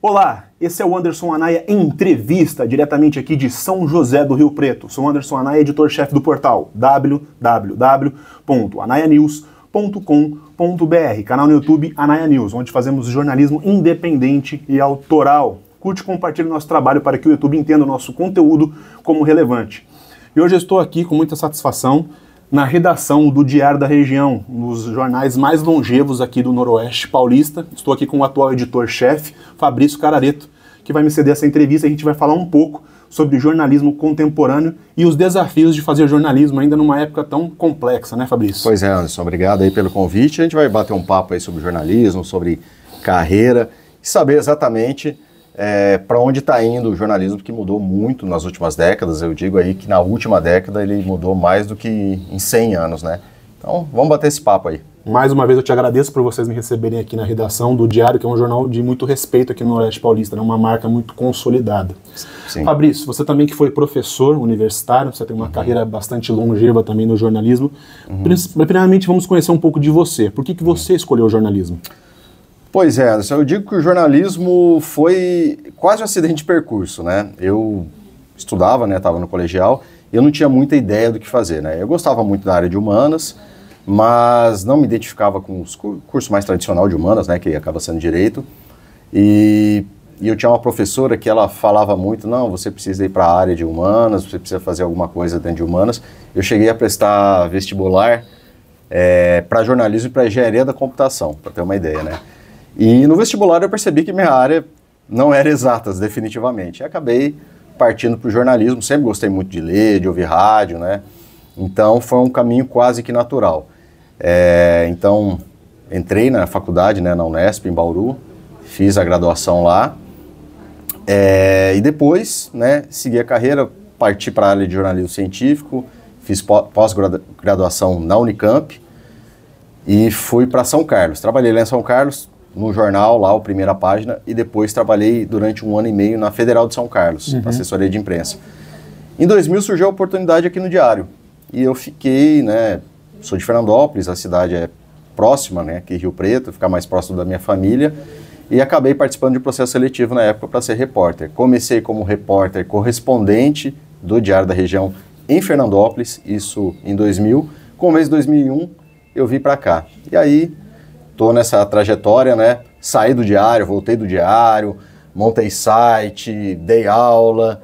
Olá, esse é o Anderson Anaia Entrevista, diretamente aqui de São José do Rio Preto. Sou o Anderson Anaia, editor-chefe do portal www.anaianews.com.br, canal no YouTube Anaia News, onde fazemos jornalismo independente e autoral. Curte e compartilhe o nosso trabalho para que o YouTube entenda o nosso conteúdo como relevante. E hoje eu estou aqui com muita satisfação na redação do Diário da Região, um dos jornais mais longevos aqui do Noroeste Paulista. Estou aqui com o atual editor-chefe, Fabrício Carareto, que vai me ceder essa entrevista. A gente vai falar um pouco sobre jornalismo contemporâneo e os desafios de fazer jornalismo ainda numa época tão complexa, né, Fabrício? Pois é, Anderson, obrigado aí pelo convite. A gente vai bater um papo aí sobre jornalismo, sobre carreira e saber exatamente para onde está indo o jornalismo, que mudou muito nas últimas décadas. Eu digo aí que na última década ele mudou mais do que em 100 anos, né? Então, vamos bater esse papo aí. Mais uma vez eu te agradeço por vocês me receberem aqui na redação do Diário, que é um jornal de muito respeito aqui no Noroeste Paulista, né? Uma marca muito consolidada. Sim. Fabrício, você também que foi professor universitário, você tem uma carreira bastante longeva também no jornalismo. Primeiramente, vamos conhecer um pouco de você. Por que você escolheu o jornalismo? Pois é, Anderson, eu digo que o jornalismo foi quase um acidente de percurso, né? Eu estudava, né, estava no colegial, e eu não tinha muita ideia do que fazer, né? Eu gostava muito da área de humanas, mas não me identificava com os cursos mais tradicional de humanas, né, que acaba sendo direito, e eu tinha uma professora que ela falava muito, não, você precisa ir para a área de humanas, você precisa fazer alguma coisa dentro de humanas. Eu cheguei a prestar vestibular para jornalismo e para engenharia da computação, para ter uma ideia, né? E no vestibular eu percebi que minha área não era exatas, definitivamente. E acabei partindo para o jornalismo, sempre gostei muito de ler, de ouvir rádio, né? Então foi um caminho quase que natural. Então entrei na faculdade, né, na Unesp, em Bauru, fiz a graduação lá. E depois, né, segui a carreira, parti para a área de jornalismo científico, fiz pós-graduação na Unicamp e fui para São Carlos. Trabalhei lá em São Carlos, no jornal, lá, o Primeira Página, e depois trabalhei durante 1 ano e meio na Federal de São Carlos, na assessoria de imprensa. Em 2000 surgiu a oportunidade aqui no Diário, e eu fiquei, né, sou de Fernandópolis, a cidade é próxima, né, aqui em Rio Preto, ficar mais próximo da minha família, e acabei participando de um processo seletivo na época para ser repórter. Comecei como repórter correspondente do Diário da Região em Fernandópolis, isso em 2000, com o mês de 2001 eu vim para cá. E aí estou nessa trajetória, né? Saí do Diário, voltei do Diário, montei site, dei aula,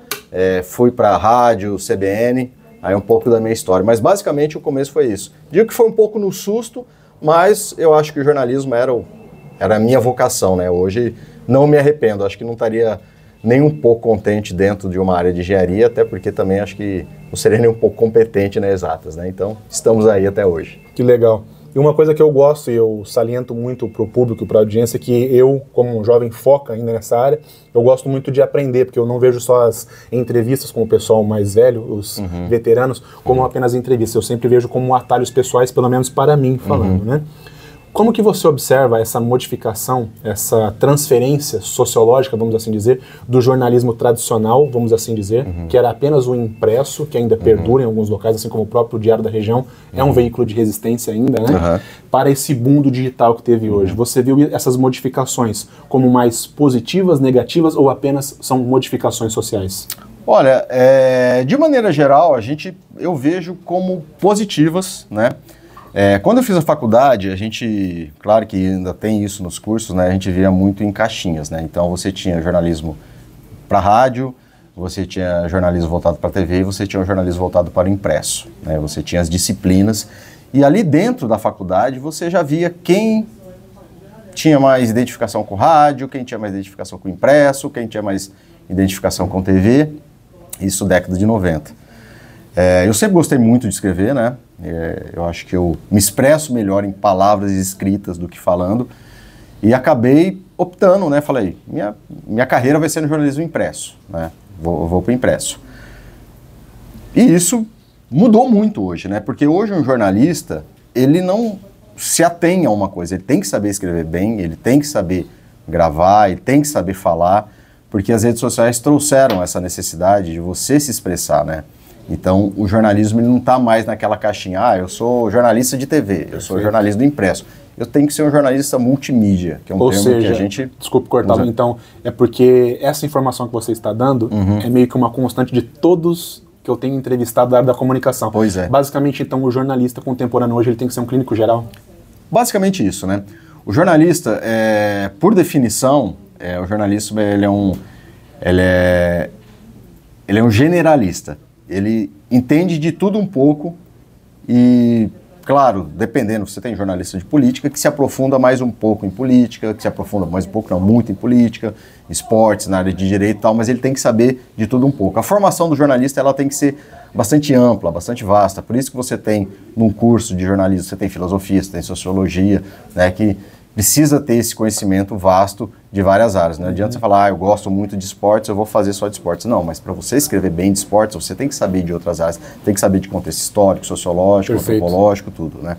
fui para a rádio, CBN, aí um pouco da minha história. Mas basicamente o começo foi isso. Digo que foi um pouco no susto, mas eu acho que o jornalismo era a minha vocação, né? Hoje não me arrependo, acho que não estaria nem um pouco contente dentro de uma área de engenharia, até porque também acho que não seria nem um pouco competente nas exatas, né? Então estamos aí até hoje. Que legal. E uma coisa que eu gosto e eu saliento muito para o público, para a audiência, é que eu, como um jovem foca ainda nessa área, eu gosto muito de aprender, porque eu não vejo só as entrevistas com o pessoal mais velho, os veteranos, como apenas entrevistas. Eu sempre vejo como atalhos pessoais, pelo menos para mim, falando, né? Como que você observa essa modificação, essa transferência sociológica, vamos assim dizer, do jornalismo tradicional, vamos assim dizer, que era apenas o impresso, que ainda perdura em alguns locais, assim como o próprio Diário da Região, é um veículo de resistência ainda, né? Para esse boom do digital que teve hoje. Você viu essas modificações como mais positivas, negativas ou apenas são modificações sociais? Olha, de maneira geral, eu vejo como positivas, né? Quando eu fiz a faculdade, a gente, claro que ainda tem isso nos cursos, né? A gente via muito em caixinhas, né? Então você tinha jornalismo para rádio, você tinha jornalismo voltado para TV e você tinha um jornalismo voltado para o impresso, né? Você tinha as disciplinas e ali dentro da faculdade você já via quem tinha mais identificação com rádio, quem tinha mais identificação com impresso, quem tinha mais identificação com TV, isso década de 90. Eu sempre gostei muito de escrever, né? Eu acho que eu me expresso melhor em palavras escritas do que falando e acabei optando, né? Falei, minha carreira vai ser no jornalismo impresso, né? Vou para o impresso. E isso mudou muito hoje, né? Porque hoje um jornalista, ele não se atém a uma coisa, ele tem que saber escrever bem, ele tem que saber gravar, ele tem que saber falar, porque as redes sociais trouxeram essa necessidade de você se expressar, né? Então, o jornalismo ele não está mais naquela caixinha, eu sou jornalista de TV, eu sou jornalista do impresso. Eu tenho que ser um jornalista multimídia, que é um termo que a gente... Desculpe cortar, então, é porque essa informação que você está dando é meio que uma constante de todos que eu tenho entrevistado da área da comunicação. Pois é. Basicamente, então, o jornalista contemporâneo hoje ele tem que ser um clínico geral? Basicamente isso, né? O jornalista, por definição, o jornalismo ele é um generalista. Ele entende de tudo um pouco e, claro, dependendo, você tem jornalista de política que se aprofunda mais um pouco em política, que se aprofunda mais um pouco, não, muito em política, esportes, na área de direito e tal, mas ele tem que saber de tudo um pouco. A formação do jornalista, ela tem que ser bastante ampla, bastante vasta. Por isso que você tem, num curso de jornalismo, você tem filosofia, você tem sociologia, né, que precisa ter esse conhecimento vasto de várias áreas. Não adianta você falar, eu gosto muito de esportes, eu vou fazer só de esportes. Não, mas para você escrever bem de esportes, você tem que saber de outras áreas, tem que saber de contexto histórico, sociológico, antropológico, tudo, né?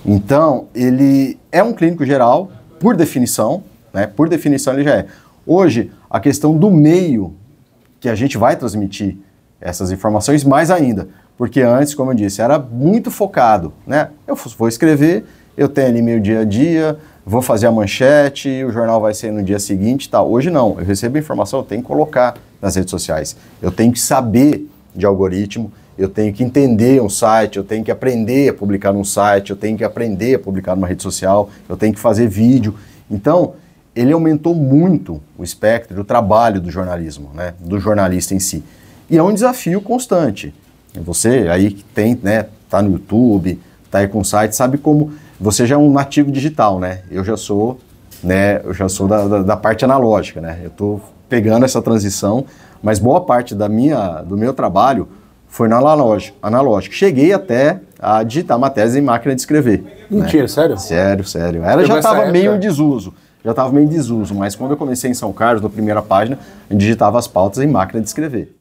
Então, ele é um clínico geral, por definição, né? Por definição ele já é. Hoje, a questão do meio que a gente vai transmitir essas informações, mais ainda, porque antes, como eu disse, era muito focado, né? Eu vou escrever, eu tenho ali meu dia a dia, vou fazer a manchete, o jornal vai ser no dia seguinte e tal. Hoje não, eu recebo a informação, eu tenho que colocar nas redes sociais. Eu tenho que saber de algoritmo, eu tenho que entender um site, eu tenho que aprender a publicar num site, eu tenho que aprender a publicar numa rede social, eu tenho que fazer vídeo. Então, ele aumentou muito o espectro do trabalho do jornalismo, né, do jornalista em si. E é um desafio constante. Você aí que tem, né, tá no YouTube, tá aí com o site, sabe como você já é um nativo digital, né? Eu já sou da parte analógica, né? Eu tô pegando essa transição, mas boa parte do meu trabalho foi no analógico. Cheguei até a digitar uma tese em máquina de escrever. Mentira, né? Sério? Sério. Ela já estava meio em desuso. Mas quando eu comecei em São Carlos, na primeira página, a gente digitava as pautas em máquina de escrever.